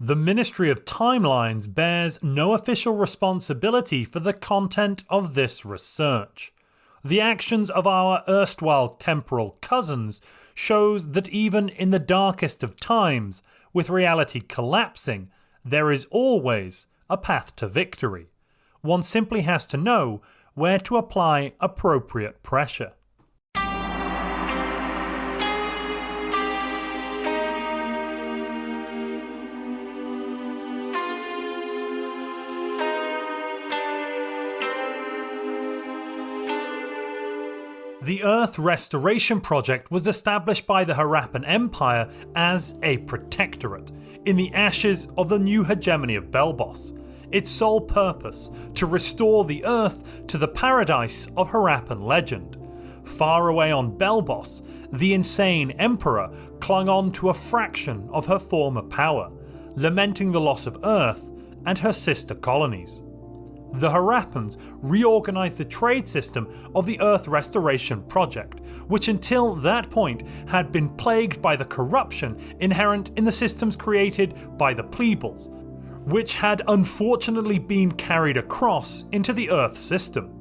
The Ministry of Timelines bears no official responsibility for the content of this research. The actions of our erstwhile temporal cousins shows that even in the darkest of times, with reality collapsing, there is always a path to victory. One simply has to know where to apply appropriate pressure. The Earth Restoration Project was established by the Harappan Empire as a protectorate in the ashes of the new hegemony of Belbos. Its sole purpose to restore the Earth to the paradise of Harappan legend. Far away on Belbos, the insane emperor clung on to a fraction of her former power, lamenting the loss of Earth and her sister colonies. The Harappans reorganized the trade system of the Earth Restoration Project, which until that point had been plagued by the corruption inherent in the systems created by the Plebals, which had unfortunately been carried across into the Earth system.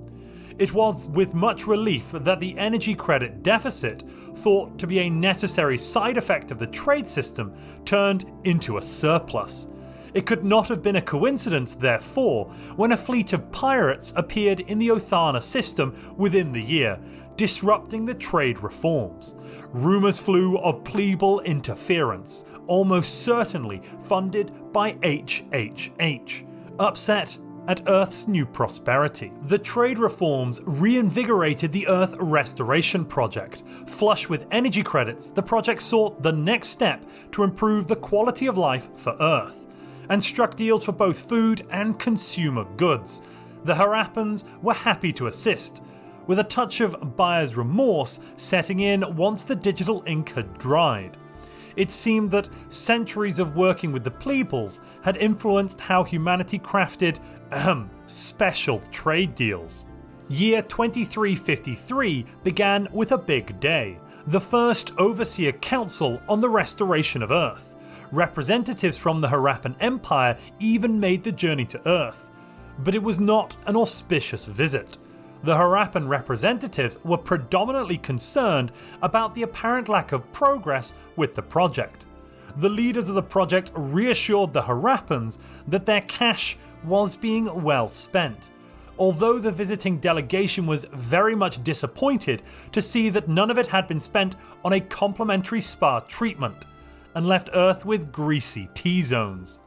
It was with much relief that the energy credit deficit, thought to be a necessary side effect of the trade system, turned into a surplus. It could not have been a coincidence, therefore, when a fleet of pirates appeared in the Othana system within the year, disrupting the trade reforms. Rumours flew of plebal interference, almost certainly funded by HHH, upset at Earth's new prosperity. The trade reforms reinvigorated the Earth Restoration Project. Flush with energy credits, the project sought the next step to improve the quality of life for Earth, and struck deals for both food and consumer goods. The Harappans were happy to assist, with a touch of buyer's remorse setting in once the digital ink had dried. It seemed that centuries of working with the Plebals had influenced how humanity crafted special trade deals. Year 2353 began with a big day, the first Overseer Council on the Restoration of Earth. Representatives from the Harappan Empire even made the journey to Earth. But it was not an auspicious visit. The Harappan representatives were predominantly concerned about the apparent lack of progress with the project. The leaders of the project reassured the Harappans that their cash was being well spent, although the visiting delegation was very much disappointed to see that none of it had been spent on a complimentary spa treatment, and left Earth with greasy T-zones.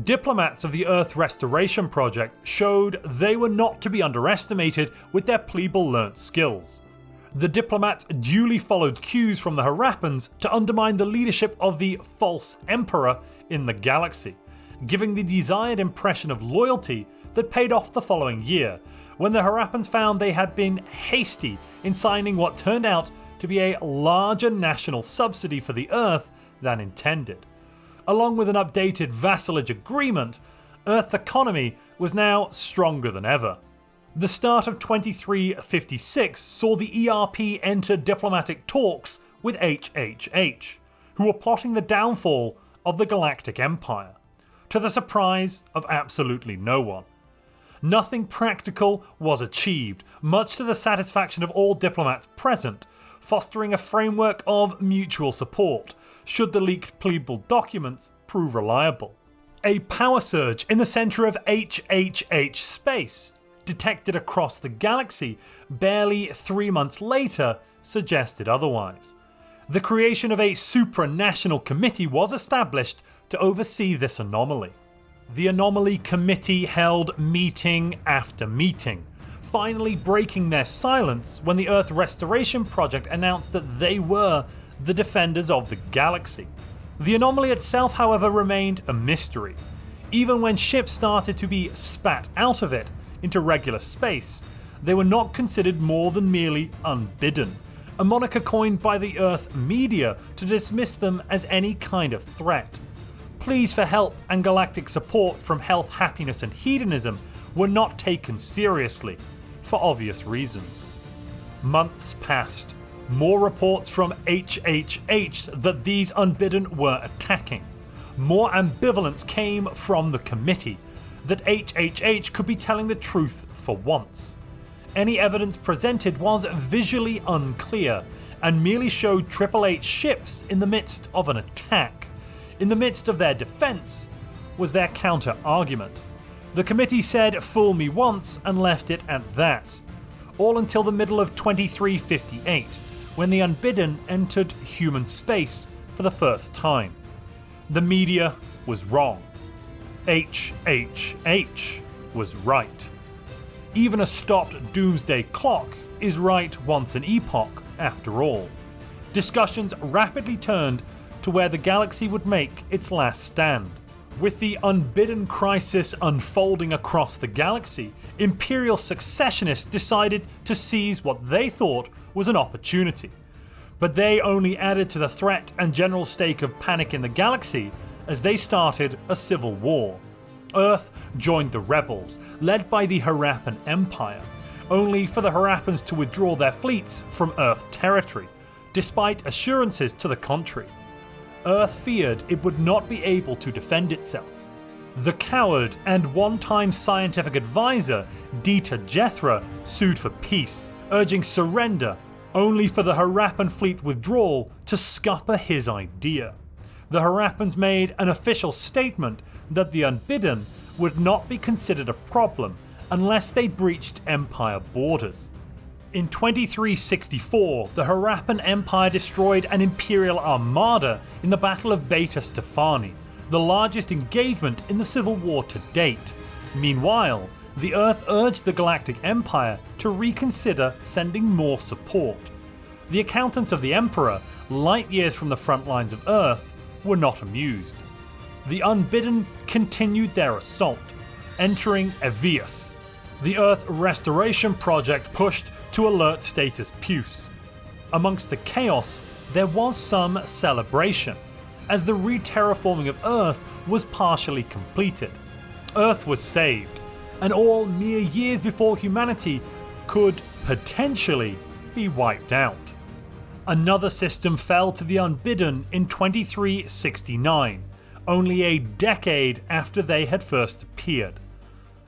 Diplomats of the Earth Restoration Project showed they were not to be underestimated with their plebal learnt skills. The diplomats duly followed cues from the Harappans to undermine the leadership of the false emperor in the galaxy, giving the desired impression of loyalty that paid off the following year, when the Harappans found they had been hasty in signing what turned out to be a larger national subsidy for the Earth than intended. Along with an updated vassalage agreement, Earth's economy was now stronger than ever. The start of 2356 saw the ERP enter diplomatic talks with HHH, who were plotting the downfall of the Galactic Empire, to the surprise of absolutely no one. Nothing practical was achieved, much to the satisfaction of all diplomats present, fostering a framework of mutual support, should the leaked plebal documents prove reliable. A power surge in the centre of HHH space, detected across the galaxy barely 3 months later, suggested otherwise. The creation of a supranational committee was established to oversee this anomaly. The Anomaly Committee held meeting after meeting, finally breaking their silence when the Earth Restoration Project announced that they were the defenders of the galaxy. The anomaly itself, however, remained a mystery. Even when ships started to be spat out of it into regular space, they were not considered more than merely unbidden, a moniker coined by the Earth media to dismiss them as any kind of threat. Pleas for help and galactic support from health, happiness and hedonism were not taken seriously, for obvious reasons. Months passed. More reports from HHH that these unbidden were attacking. more ambivalence came from the committee that HHH could be telling the truth for once. Any evidence presented was visually unclear and merely showed Triple H ships in the midst of an attack. In the midst of their defense was their counter-argument. The committee said "fool me once" and left it at that. All until the middle of 2358, when the Unbidden entered human space for the first time. The media was wrong. HHH was right. Even a stopped doomsday clock is right once an epoch, after all. Discussions rapidly turned to where the galaxy would make its last stand. With the Unbidden crisis unfolding across the galaxy, Imperial successionists decided to seize what they thought was an opportunity. But they only added to the threat and general state of panic in the galaxy as they started a civil war. Earth joined the rebels, led by the Harappan Empire, only for the Harappans to withdraw their fleets from Earth territory, despite assurances to the contrary. Earth feared it would not be able to defend itself. The coward and one-time scientific advisor Dieter Jethra sued for peace, urging surrender, only for the Harappan fleet withdrawal to scupper his idea. The Harappans made an official statement that the Unbidden would not be considered a problem unless they breached Empire borders. In 2364, the Harappan Empire destroyed an Imperial armada in the Battle of Beta Stefani, the largest engagement in the Civil War to date. Meanwhile, the Earth urged the Galactic Empire to reconsider sending more support. The accountants of the Emperor, light years from the front lines of Earth, were not amused. The Unbidden continued their assault, entering Evius. The Earth Restoration Project pushed to alert status Puce. Amongst the chaos, there was some celebration, as the re-terraforming of Earth was partially completed. Earth was saved, and all mere years before humanity could potentially be wiped out. Another system fell to the Unbidden in 2369, only a decade after they had first appeared.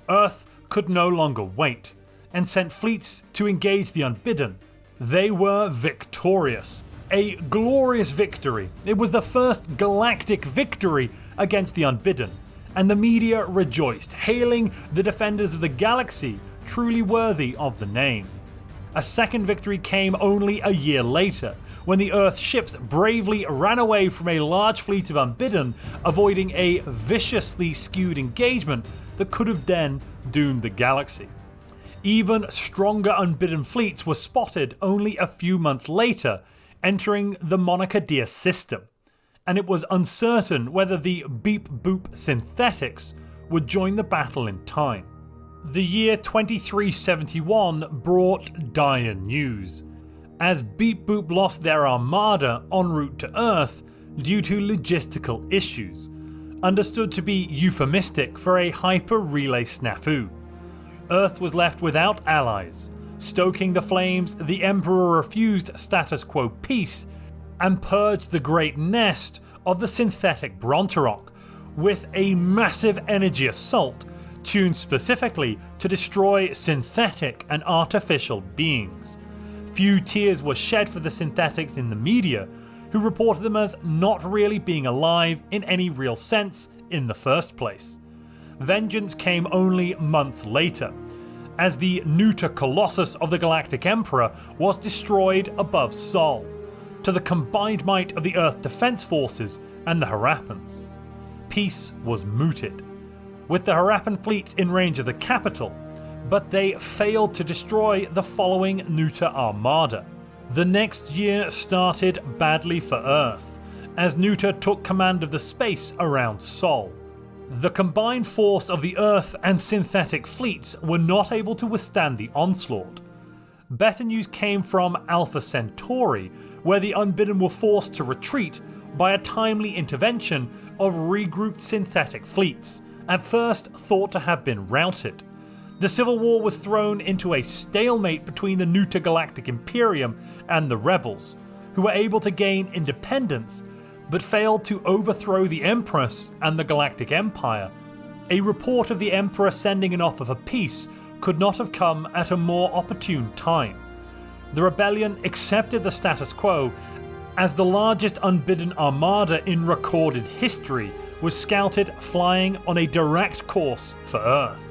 Earth could no longer wait, and sent fleets to engage the Unbidden. They were victorious. A glorious victory. It was the first galactic victory against the Unbidden, and the media rejoiced, hailing the defenders of the galaxy truly worthy of the name. A second victory came only a year later, when the Earth ships bravely ran away from a large fleet of Unbidden, avoiding a viciously skewed engagement that could have then doomed the galaxy. Even stronger Unbidden fleets were spotted only a few months later, entering the Monarchadia system, and it was uncertain whether the Beep Boop synthetics would join the battle in time. The year 2371 brought dire news, as Beep Boop lost their armada en route to Earth due to logistical issues, understood to be euphemistic for a hyper-relay snafu. Earth was left without allies. Stoking the flames, the Emperor refused status quo peace and purged the great nest of the synthetic Bronterok with a massive energy assault tuned specifically to destroy synthetic and artificial beings. Few tears were shed for the synthetics in the media, who reported them as not really being alive in any real sense in the first place. Vengeance came only months later, as the neuter colossus of the Galactic Emperor was destroyed above Sol, to the combined might of the Earth Defense Forces and the Harappans. Peace was mooted, with the Harappan fleets in range of the capital, but they failed to destroy the following neuter armada. The next year started badly for Earth, as Neuter took command of the space around Sol. The combined force of the Earth and synthetic fleets were not able to withstand the onslaught. Better news came from Alpha Centauri, where the Unbidden were forced to retreat by a timely intervention of regrouped synthetic fleets, at first thought to have been routed. The Civil War was thrown into a stalemate between the Neuter Galactic Imperium and the rebels, who were able to gain independence but failed to overthrow the Empress and the Galactic Empire. A report of the Emperor sending an offer for peace could not have come at a more opportune time. The rebellion accepted the status quo as the largest unbidden armada in recorded history was scouted flying on a direct course for Earth.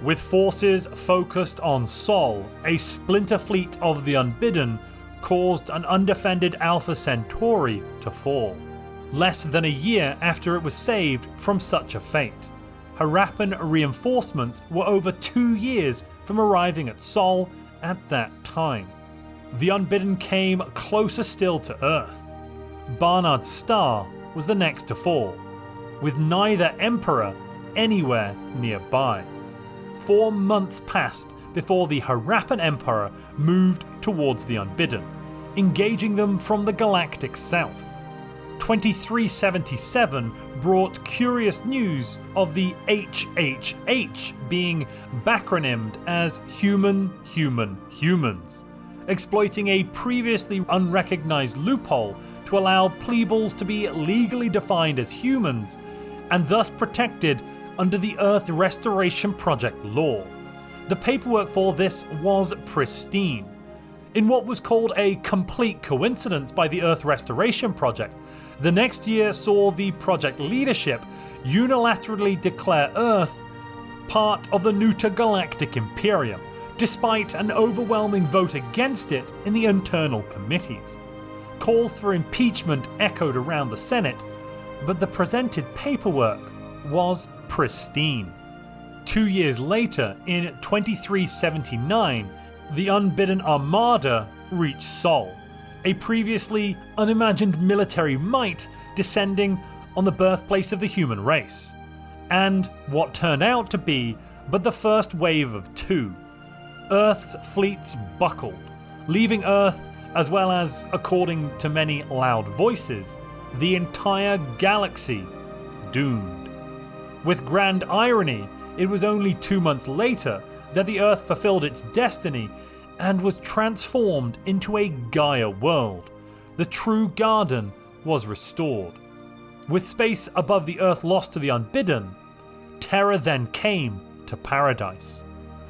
With forces focused on Sol, a splinter fleet of the Unbidden caused an undefended Alpha Centauri to fall, less than a year after it was saved from such a fate. Harappan reinforcements were over 2 years from arriving at Sol at that time. The Unbidden came closer still to Earth. Barnard's star was the next to fall, with neither Emperor anywhere nearby. 4 months passed before the Harappan Empire moved towards the Unbidden, engaging them from the galactic south. 2377 brought curious news of the HHH being backronymed as Humans, exploiting a previously unrecognized loophole to allow plebals to be legally defined as humans and thus protected under the Earth Restoration Project law. The paperwork for this was pristine. In what was called a complete coincidence by the Earth Restoration Project, the next year saw the project leadership unilaterally declare Earth part of the Nuta Galactic Imperium, despite an overwhelming vote against it in the internal committees. Calls for impeachment echoed around the Senate, but the presented paperwork was pristine. 2 years later, in 2379, the Unbidden Armada reached Sol, a previously unimagined military might descending on the birthplace of the human race, and what turned out to be but the first wave of 2. Earth's fleets buckled, leaving Earth, as well as, according to many loud voices, the entire galaxy doomed. With grand irony, it was only 2 months later that the Earth fulfilled its destiny and was transformed into a Gaia world. The true garden was restored. With space above the Earth lost to the Unbidden, terror then came to paradise.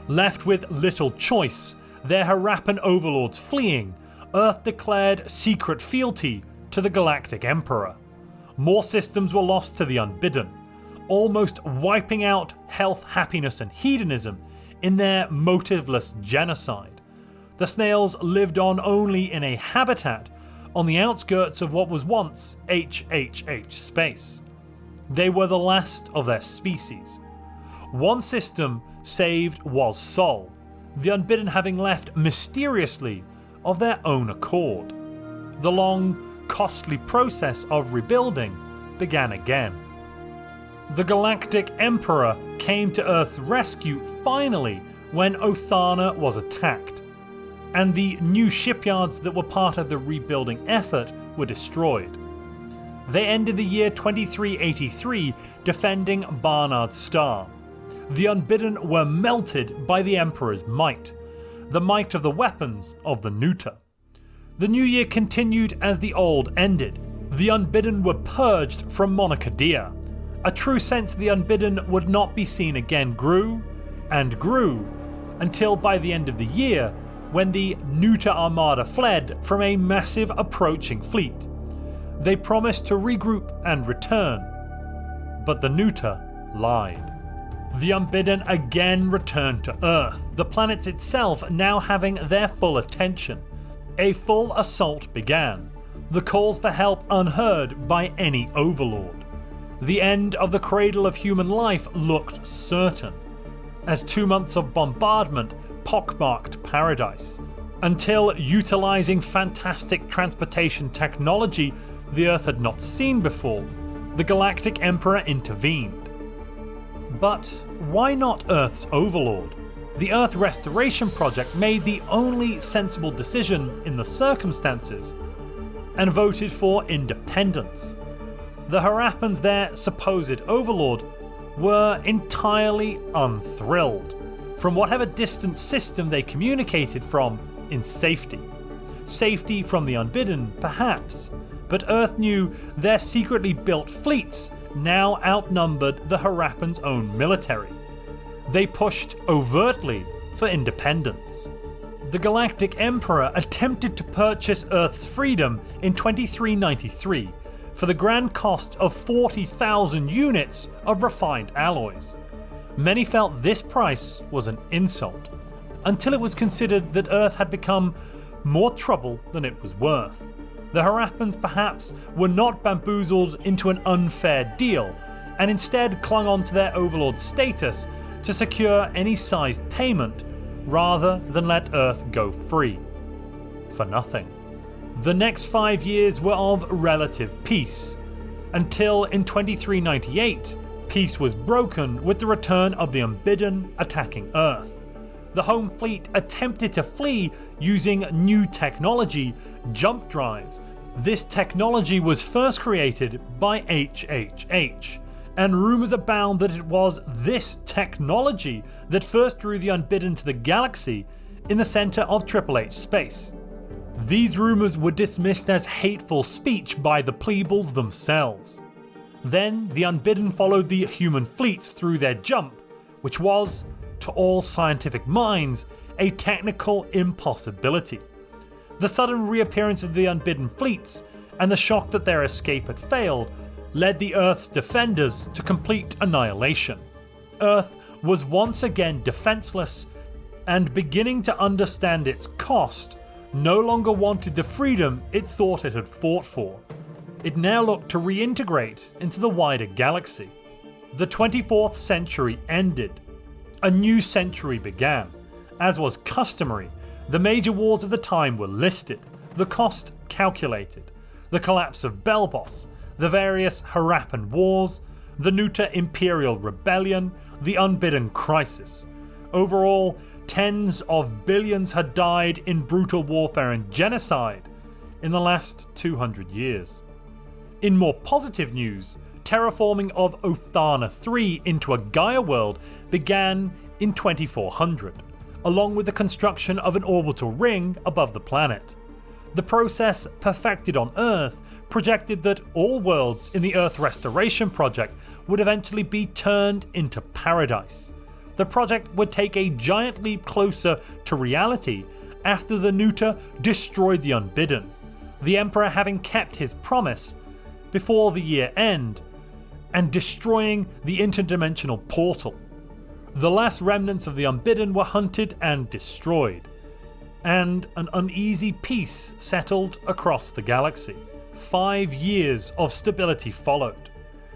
Left with little choice, their Harappan overlords fleeing, Earth declared secret fealty to the Galactic Emperor. More systems were lost to the Unbidden, almost wiping out health, happiness, and hedonism in their motiveless genocide. The snails lived on only in a habitat on the outskirts of what was once HHH space. They were the last of their species. One system saved was Sol, the Unbidden having left mysteriously of their own accord. The long, costly process of rebuilding began again. The Galactic Emperor came to Earth's rescue finally when Othana was attacked, and the new shipyards that were part of the rebuilding effort were destroyed. They ended the year 2383 defending Barnard's star. The Unbidden were melted by the Emperor's might, the might of the weapons of the Nuta. The new year continued as the old ended. The Unbidden were purged from Monocadia. A true sense the Unbidden would not be seen again grew and grew until by the end of the year, when the Nuta Armada fled from a massive approaching fleet. They promised to regroup and return, but the Nuta lied. The Unbidden again returned to Earth, the planet itself now having their full attention. A full assault began, the calls for help unheard by any overlord. The end of the cradle of human life looked certain, as 2 months of bombardment pockmarked paradise, until utilizing fantastic transportation technology the Earth had not seen before, the Galactic Emperor intervened. But why not Earth's overlord? The Earth Restoration Project made the only sensible decision in the circumstances and voted for independence. The Harappans, their supposed overlord, were entirely unthrilled from whatever distant system they communicated from in safety. Safety from the Unbidden, perhaps, but Earth knew their secretly built fleets now outnumbered the Harappan's own military. They pushed overtly for independence. The Galactic Emperor attempted to purchase Earth's freedom in 2393 for the grand cost of 40,000 units of refined alloys. Many felt this price was an insult, until it was considered that Earth had become more trouble than it was worth. The Harappans perhaps were not bamboozled into an unfair deal, and instead clung on to their overlord status to secure any sized payment, rather than let Earth go free. For nothing. The next 5 years were of relative peace, until in 2398, peace was broken with the return of the Unbidden attacking Earth. The home fleet attempted to flee using new technology, jump drives. This technology was first created by HHH, and rumours abound that it was this technology that first drew the Unbidden to the galaxy in the centre of Triple H space. These rumours were dismissed as hateful speech by the plebeians themselves. Then the Unbidden followed the human fleets through their jump, which was, to all scientific minds, a technical impossibility. The sudden reappearance of the Unbidden fleets and the shock that their escape had failed led the Earth's defenders to complete annihilation. Earth was once again defenseless, and beginning to understand its cost, no longer wanted the freedom it thought it had fought for. It now looked to reintegrate into the wider galaxy. The 24th century ended. A new century began. As was customary, the major wars of the time were listed, the cost calculated. The collapse of Belbos, the various Harappan wars, the Nuta Imperial Rebellion, the Unbidden Crisis. Overall, tens of billions had died in brutal warfare and genocide in the last 200 years. In more positive news, terraforming of Othana 3 into a Gaia world began in 2400, along with the construction of an orbital ring above the planet. The process, perfected on Earth, projected that all worlds in the Earth Restoration Project would eventually be turned into paradise. The project would take a giant leap closer to reality after the Nuta destroyed the Unbidden, the Emperor having kept his promise before the year end and destroying the interdimensional portal. The last remnants of the Unbidden were hunted and destroyed, and an uneasy peace settled across the galaxy. 5 years of stability followed.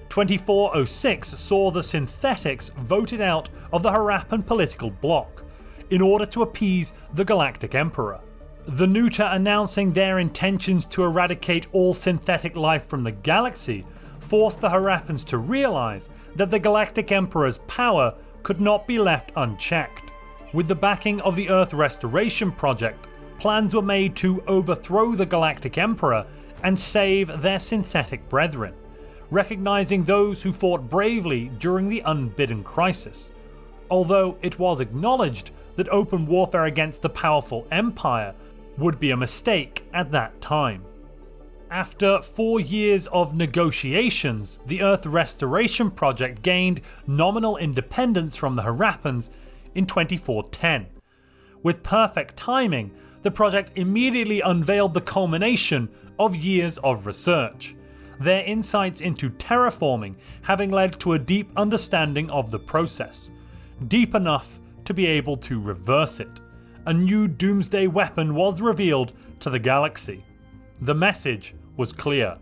2406 saw the synthetics voted out of the Harappan political bloc in order to appease the Galactic Emperor. The Nuta announcing their intentions to eradicate all synthetic life from the galaxy forced the Harappans to realise that the Galactic Emperor's power could not be left unchecked. With the backing of the Earth Restoration Project, plans were made to overthrow the Galactic Emperor and save their synthetic brethren, recognising those who fought bravely during the Unbidden Crisis, although it was acknowledged that open warfare against the powerful Empire would be a mistake at that time. After 4 years of negotiations, the Earth Restoration Project gained nominal independence from the Harappans in 2410. With perfect timing, the project immediately unveiled the culmination of years of research, their insights into terraforming having led to a deep understanding of the process, deep enough to be able to reverse it. A new doomsday weapon was revealed to the galaxy. The message was clear: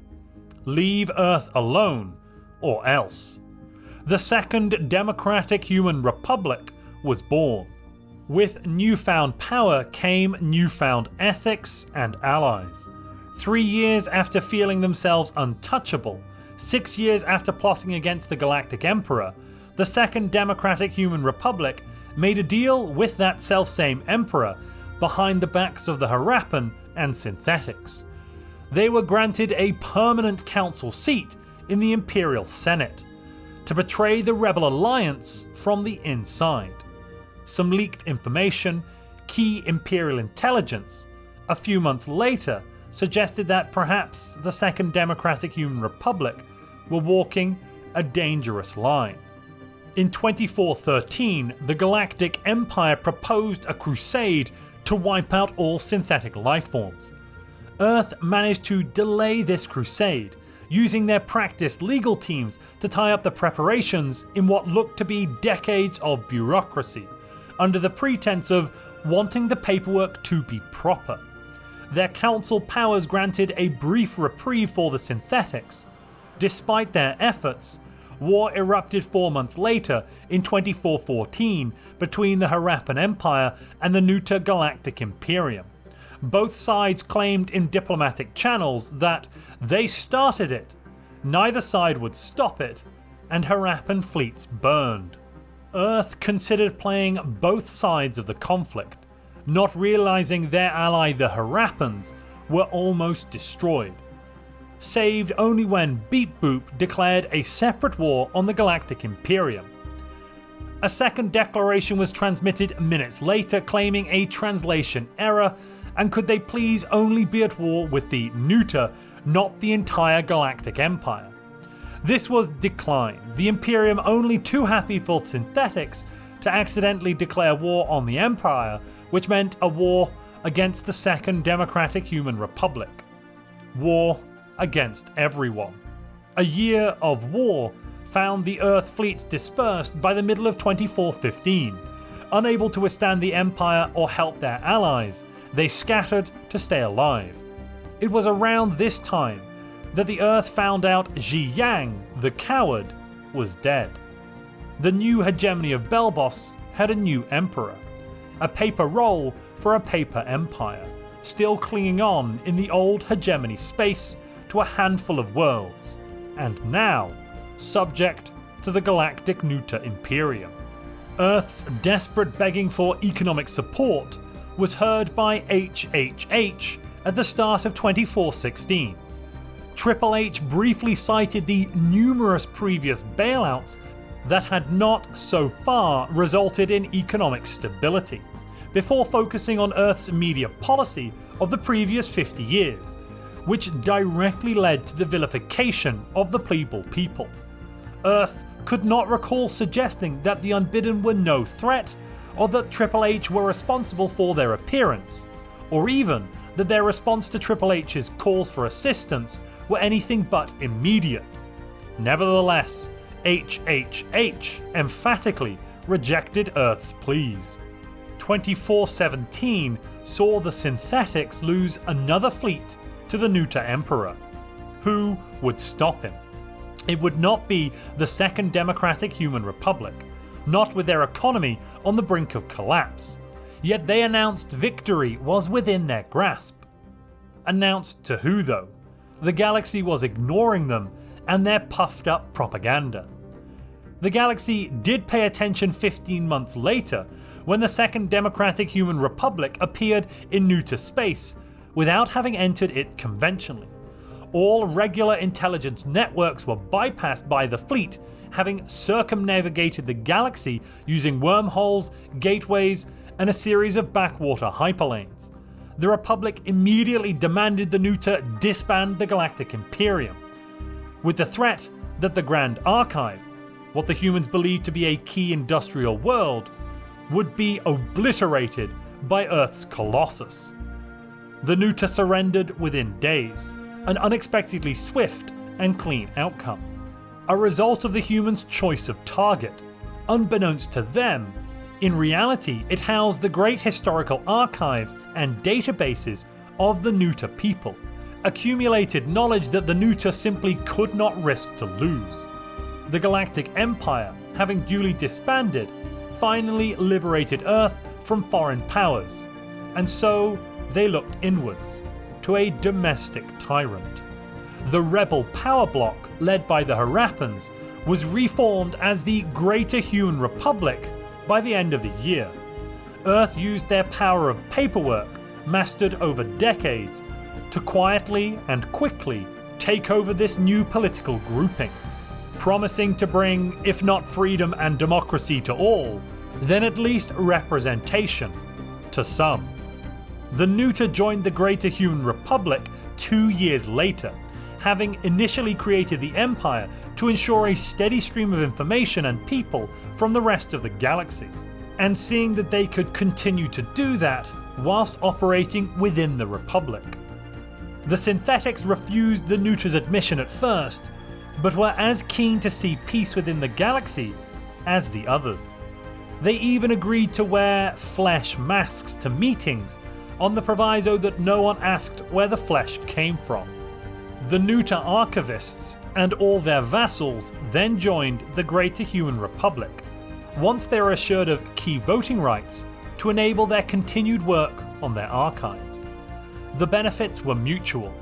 leave Earth alone, or else. The Second Democratic Human Republic was born. With newfound power came newfound ethics and allies. 3 years after feeling themselves untouchable, 6 years after plotting against the Galactic Emperor, the Second Democratic Human Republic made a deal with that selfsame Emperor behind the backs of the Harappan and synthetics. They were granted a permanent council seat in the Imperial Senate to betray the Rebel Alliance from the inside. Some leaked information, key Imperial intelligence. A few months later, suggested that perhaps the Second Democratic Human Republic were walking a dangerous line. In 2413, the Galactic Empire proposed a crusade to wipe out all synthetic lifeforms. Earth managed to delay this crusade, using their practiced legal teams to tie up the preparations in what looked to be decades of bureaucracy, under the pretense of wanting the paperwork to be proper. Their council powers granted a brief reprieve for the synthetics. Despite their efforts, war erupted 4 months later in 2414 between the Harappan Empire and the Nuta Galactic Imperium. Both sides claimed in diplomatic channels that they started it, neither side would stop it, and Harappan fleets burned. Earth considered playing both sides of the conflict, not realizing their ally the Harappans were almost destroyed, saved only when Beep Boop declared a separate war on the Galactic Imperium. A second declaration was transmitted minutes later claiming a translation error, and could they please only be at war with the Nuta, not the entire Galactic Empire. This was declined, the Imperium only too happy for synthetics to accidentally declare war on the Empire, which meant a war against the Second Democratic Human Republic. War against everyone. A year of war found the Earth fleets dispersed by the middle of 2415. Unable to withstand the Empire or help their allies, they scattered to stay alive. It was around this time that the Earth found out Xi Yang, the coward, was dead. The new hegemony of Belbos had a new emperor, a paper role for a paper empire, still clinging on in the old hegemony space to a handful of worlds, and now subject to the Galactic Nuta Imperium. Earth's desperate begging for economic support was heard by HHH at the start of 2416. Triple H briefly cited the numerous previous bailouts that had not so far resulted in economic stability, before focusing on Earth's immediate policy of the previous 50 years, which directly led to the vilification of the plebeian people. Earth could not recall suggesting that the Unbidden were no threat, or that Triple H were responsible for their appearance, or even that their response to Triple H's calls for assistance were anything but immediate. Nevertheless, HHH emphatically rejected Earth's pleas. 2417 saw the synthetics lose another fleet to the Nuta Emperor. Who would stop him? It would not be the Second Democratic Human Republic, not with their economy on the brink of collapse. Yet they announced victory was within their grasp. Announced to who though? The galaxy was ignoring them and their puffed up propaganda. The galaxy did pay attention 15 months later when the Second Democratic Human Republic appeared in Nuta space without having entered it conventionally. All regular intelligence networks were bypassed by the fleet, having circumnavigated the galaxy using wormholes, gateways, and a series of backwater hyperlanes. The Republic immediately demanded the Nuta disband the Galactic Imperium, with the threat that the Grand Archive, what the humans believed to be a key industrial world, would be obliterated by Earth's Colossus. The Nuta surrendered within days, an unexpectedly swift and clean outcome, a result of the humans' choice of target. Unbeknownst to them, in reality it housed the great historical archives and databases of the Nuta people, accumulated knowledge that the Nuta simply could not risk to lose. The Galactic Empire, having duly disbanded, finally liberated Earth from foreign powers, and so they looked inwards to a domestic tyrant. The rebel power bloc, led by the Harappans, was reformed as the Greater Human Republic by the end of the year. Earth used their power of paperwork, mastered over decades, to quietly and quickly take over this new political grouping, promising to bring, if not freedom and democracy to all, then at least representation to some. The Nuta joined the Greater Human Republic 2 years later, having initially created the Empire to ensure a steady stream of information and people from the rest of the galaxy, and seeing that they could continue to do that whilst operating within the Republic. The synthetics refused the Neuter's admission at first, but were as keen to see peace within the galaxy as the others. They even agreed to wear flesh masks to meetings, on the proviso that no one asked where the flesh came from. The Neuter archivists and all their vassals then joined the Greater Human Republic, once they were assured of key voting rights to enable their continued work on their archives. The benefits were mutual,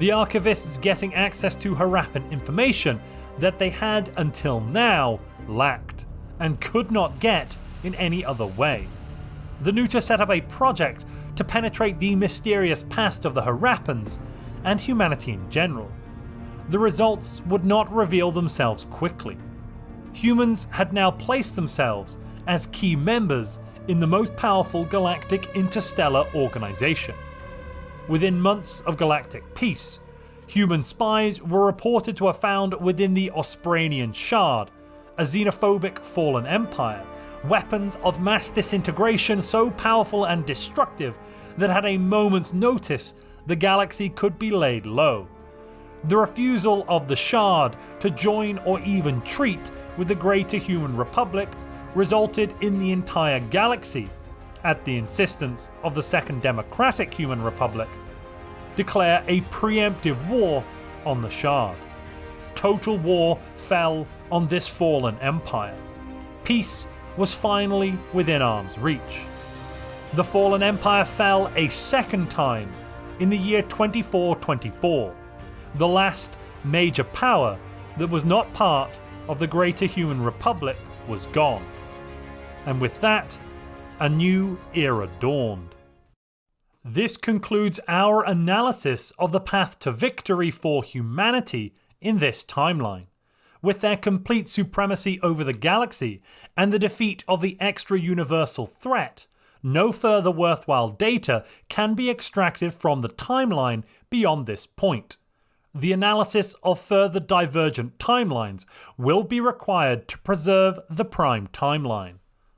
the archivists getting access to Harappan information that they had until now lacked, and could not get in any other way. The Neuter set up a project to penetrate the mysterious past of the Harappans and humanity in general. The results would not reveal themselves quickly. Humans had now placed themselves as key members in the most powerful galactic interstellar organization. Within months of galactic peace, human spies were reported to have found within the Ospranian Shard, a xenophobic fallen empire, weapons of mass disintegration so powerful and destructive that at a moment's notice the galaxy could be laid low. The refusal of the Shard to join or even treat with the Greater Human Republic resulted in the entire galaxy, at the insistence of the Second Democratic Human Republic, declare a preemptive war on the Shard. Total war fell on this fallen empire. Peace was finally within arm's reach. The fallen empire fell a second time in the year 2424, the last major power that was not part of the Greater Human Republic was gone. And with that, a new era dawned. This concludes our analysis of the path to victory for humanity in this timeline. With their complete supremacy over the galaxy and the defeat of the extra-universal threat, no further worthwhile data can be extracted from the timeline beyond this point. The analysis of further divergent timelines will be required to preserve the prime timeline.